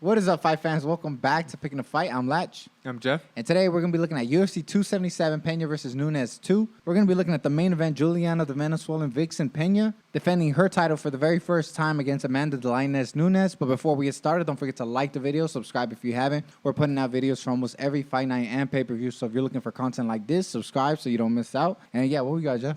What is up, fight fans? Welcome back to Picking a Fight. I'm Latch. I'm Jeff. And today we're going to be looking at UFC 277, Pena versus Nunes 2. We're going to be looking at the main event, Julianna the Venezuelan Vixen Pena, defending her title for the very first time against Amanda the Lioness Nunes. But before we get started, don't forget to like the video, subscribe if you haven't. We're putting out videos for almost every fight night and pay-per-view. So if you're looking for content like this, subscribe so you don't miss out. And yeah, what we got, Jeff?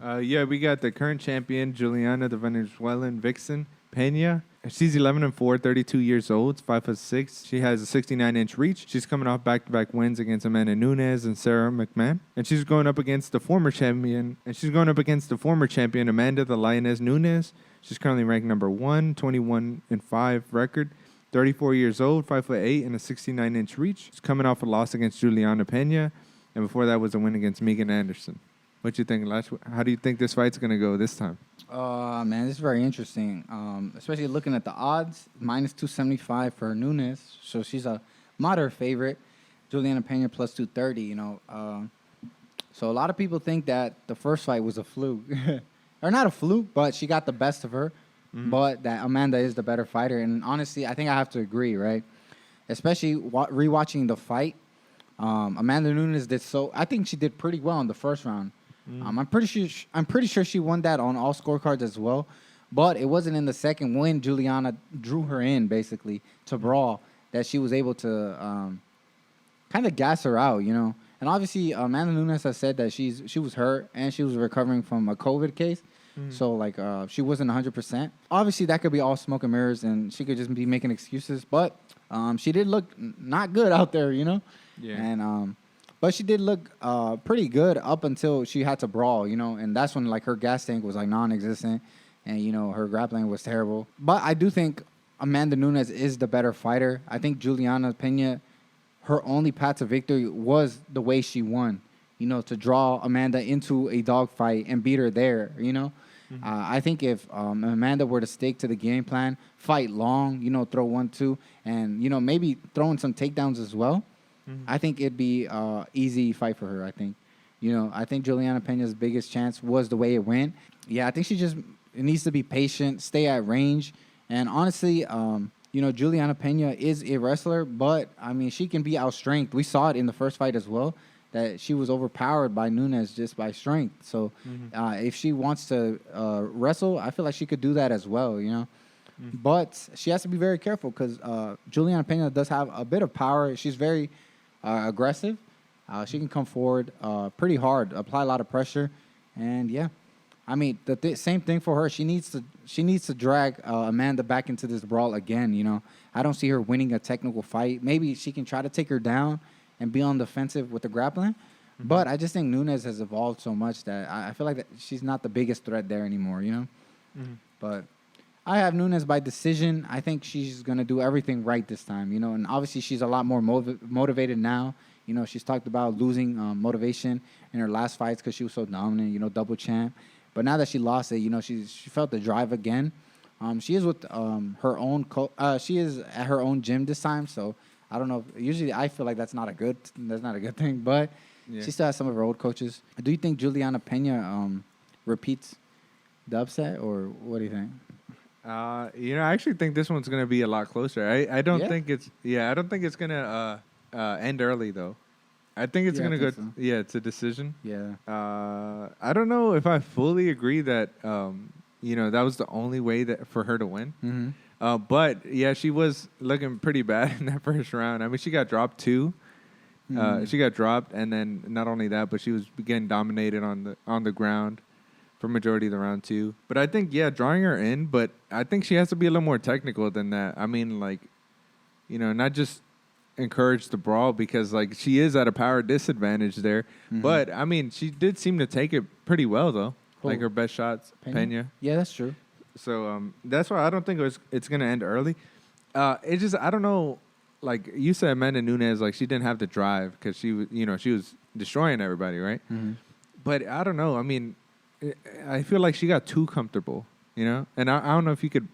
We got the current champion, Julianna the Venezuelan Vixen Pena. She's 11-4, 32 years old, 5'6". She has a 69-inch reach. She's coming off back-to-back wins against Amanda Nunes and Sarah McMahon. And she's going up against the former champion. Amanda the Lioness Nunes. She's currently ranked number 1, 21-5 record. 34 years old, 5'8", and a 69-inch reach. She's coming off a loss against Julianna Pena. And before that was a win against Megan Anderson. What you think, Lash? How do you think this fight's going to go this time? Man, this is very interesting, especially looking at the odds. Minus 275 for Nunes, so she's a moderate favorite. Julianna Pena plus 230, So a lot of people think that the first fight was a fluke. Or not a fluke, but she got the best of her. Mm-hmm. But that Amanda is the better fighter. And honestly, I think I have to agree, right? Especially rewatching the fight. Amanda Nunes I think she did pretty well in the first round. I'm pretty sure she won that on all scorecards as well, but it wasn't in the second when Julianna drew her in basically to brawl that she was able to kind of gas her out, And obviously Amanda Nunes has said that she was hurt and she was recovering from a COVID case, so she wasn't 100%. Obviously that could be all smoke and mirrors and she could just be making excuses, but she did look not good out there, Yeah. And but she did look pretty good up until she had to brawl, and that's when her gas tank was non-existent, and her grappling was terrible. But I do think Amanda Nunes is the better fighter. I think Julianna Pena, her only path to victory was the way she won, to draw Amanda into a dogfight and beat her there, Mm-hmm. I think if Amanda were to stick to the game plan, fight long, throw 1-2, and maybe throw in some takedowns as well. Mm-hmm. I think it'd be an easy fight for her, I think. I think Julianna Pena's biggest chance was the way it went. Yeah, I think she just needs to be patient, stay at range. And honestly, Julianna Pena is a wrestler, but, she can be outstrength. We saw it in the first fight as well, that she was overpowered by Nunes just by strength. So if she wants to wrestle, I feel like she could do that as well, Mm-hmm. But she has to be very careful because Julianna Pena does have a bit of power. She's very aggressive. She can come forward pretty hard, apply a lot of pressure, and yeah, the same thing for her. She needs to drag Amanda back into this brawl again. I don't see her winning a technical fight. Maybe she can try to take her down and be on the offensive with the grappling, but I just think Nunes has evolved so much that I feel like that she's not the biggest threat there anymore. But I have Nunes by decision. I think she's going to do everything right this time, and obviously she's a lot more motivated now. She's talked about losing motivation in her last fights because she was so dominant, double champ. But now that she lost it, she felt the drive again. She is with her own she is at her own gym this time, so I don't know. Usually I feel like that's not a good thing, but she still has some of her old coaches. Do you think Julianna Pena repeats the upset, or what do you think? I actually think this one's gonna be a lot closer. I don't think it's gonna end early though. I think it's gonna go. So. Yeah, it's a decision. Yeah. I don't know if I fully agree that that was the only way that for her to win. Mm-hmm. But yeah, she was looking pretty bad in that first round. She got dropped too. She got dropped, and then not only that, but she was getting dominated on the ground for majority of the round too. But I think, drawing her in, but I think she has to be a little more technical than that. Not just encourage the brawl because, she is at a power disadvantage there. Mm-hmm. But, she did seem to take it pretty well, though. Cool. Her best shots, Pena. Yeah, that's true. So, that's why I don't think it's going to end early. It's just, I don't know, you said Amanda Nunes, she didn't have the drive because she was destroying everybody, right? Mm-hmm. But I don't know. I feel like she got too comfortable, And I don't know if you could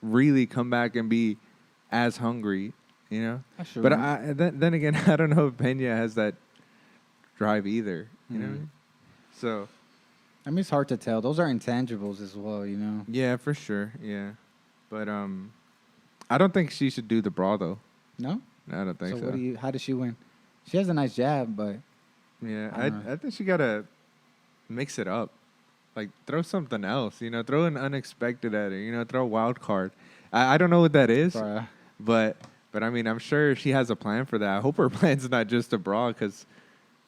really come back and be as hungry, That's true. But then again, I don't know if Pena has that drive either, you know? So... it's hard to tell. Those are intangibles as well, Yeah, for sure, yeah. But I don't think she should do the brawl though. No? I don't think so. How does she win? She has a nice jab, but Yeah, I I think she gotta mix it up. Like throw something else, throw an unexpected at her, throw a wild card. I don't know what that is, bruh. but I mean, I'm sure she has a plan for that. I hope her plan's not just a brawl, because,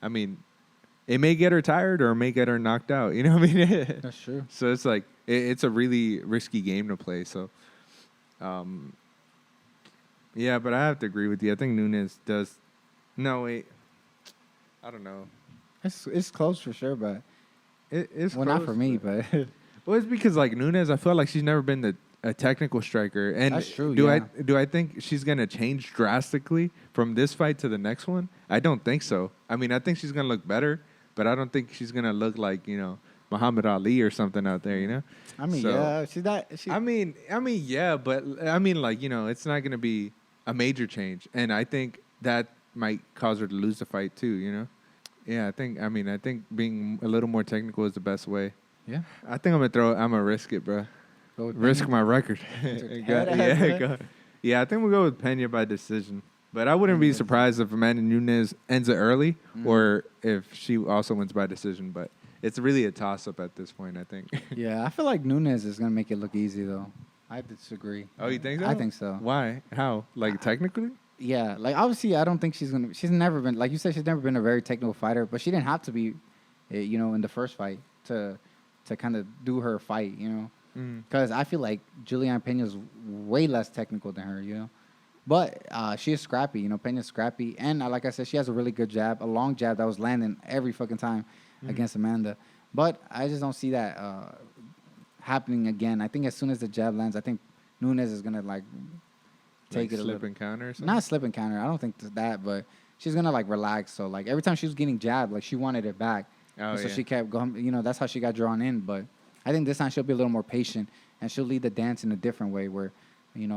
I mean, it may get her tired or it may get her knocked out. You know what I mean? That's true. So it's like it's a really risky game to play. So, yeah, but I have to agree with you. I think Nunes does. No, wait. I don't know. It's close for sure, but It's well, not for me, but well, it's because like Nunes, I feel like she's never been a technical striker, and That's true, Do yeah. I think she's gonna change drastically from this fight to the next one? I don't think so. I mean, I think she's gonna look better, but I don't think she's gonna look like Muhammad Ali or something out there. I mean, So- yeah, she's not. I mean, yeah, but I mean, like it's not gonna be a major change, and I think that might cause her to lose the fight too. Yeah, I think being a little more technical is the best way. Yeah, I think I'm gonna risk it, bro. go with Risk Pena. my record. Yeah, I think we'll go with Pena by decision. But I wouldn't be surprised if Amanda Nunes ends it early, or if she also wins by decision. But it's really a toss-up at this point, I think. Yeah, I feel like Nunes is gonna make it look easy though. I disagree. Oh, you think so? I think so. Why? How? Like technically? Yeah, like obviously, I don't think she's gonna. She's never been, like you said, she's never been a very technical fighter. But she didn't have to be, in the first fight to kind of do her fight, Because I feel like Julianna Pena is way less technical than her, But she is scrappy, Pena's scrappy, and like I said, she has a really good jab, a long jab that was landing every fucking time against Amanda. But I just don't see that happening again. I think as soon as the jab lands, I think Nunes is gonna take it a slip little. and counter or something? Not slip and counter. I don't think that, but she's gonna relax. So every time she was getting jabbed, she wanted it back. Oh, So yeah. she kept going. That's how she got drawn in. But I think this time she'll be a little more patient and she'll lead the dance in a different way, where,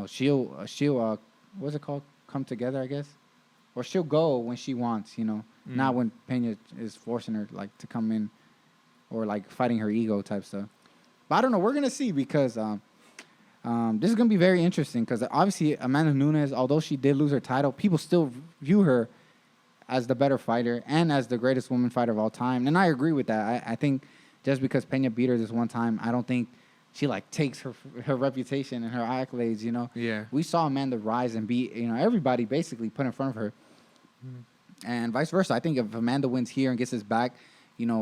she'll what's it called? Come together, I guess, or she'll go when she wants. Not when Pena is forcing her to come in, or fighting her ego type stuff. But I don't know. We're gonna see, because this is going to be very interesting, because obviously Amanda Nunes, although she did lose her title, people still view her as the better fighter and as the greatest woman fighter of all time. And I agree with that. I think just because Pena beat her this one time, I don't think she takes her reputation and her accolades, Yeah. We saw Amanda rise and beat, everybody basically put in front of her. And vice versa. I think if Amanda wins here and gets this back,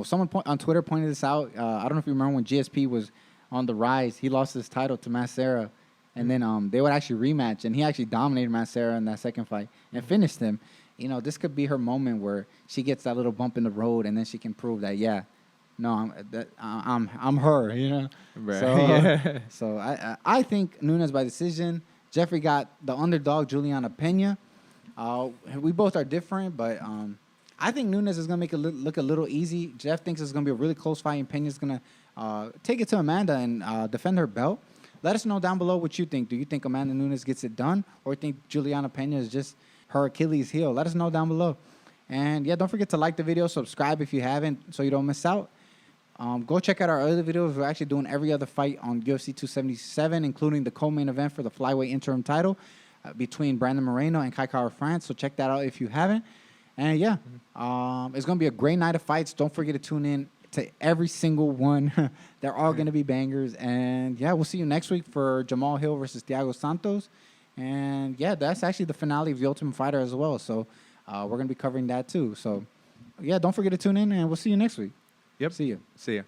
someone on Twitter pointed this out. I don't know if you remember when GSP was on the rise. He lost his title to Masera, and then they would actually rematch, and he actually dominated Masera in that second fight and finished him. This could be her moment where she gets that little bump in the road, and then she can prove that, I'm her. Right. So, Yeah. so I think Nunes by decision. Jeffrey got the underdog, Julianna Pena. We both are different, but I think Nunes is going to make it look a little easy. Jeff thinks it's going to be a really close fight, and Pena's going to take it to Amanda and defend her belt. Let us know down below what you think. Do you think Amanda Nunes gets it done, or think Julianna Pena is just her Achilles heel? Let us know down below. And, don't forget to like the video, subscribe if you haven't, so you don't miss out. Go check out our other videos. We're actually doing every other fight on UFC 277, including the co-main event for the flyweight interim title between Brandon Moreno and Kai Kara-France. So check that out if you haven't. And it's going to be a great night of fights. Don't forget to tune in to every single one. They're all going to be bangers. And we'll see you next week for Jamal Hill versus Thiago Santos. And that's actually the finale of The Ultimate Fighter as well. So we're going to be covering that too. So don't forget to tune in, and we'll see you next week. Yep. See you. See ya.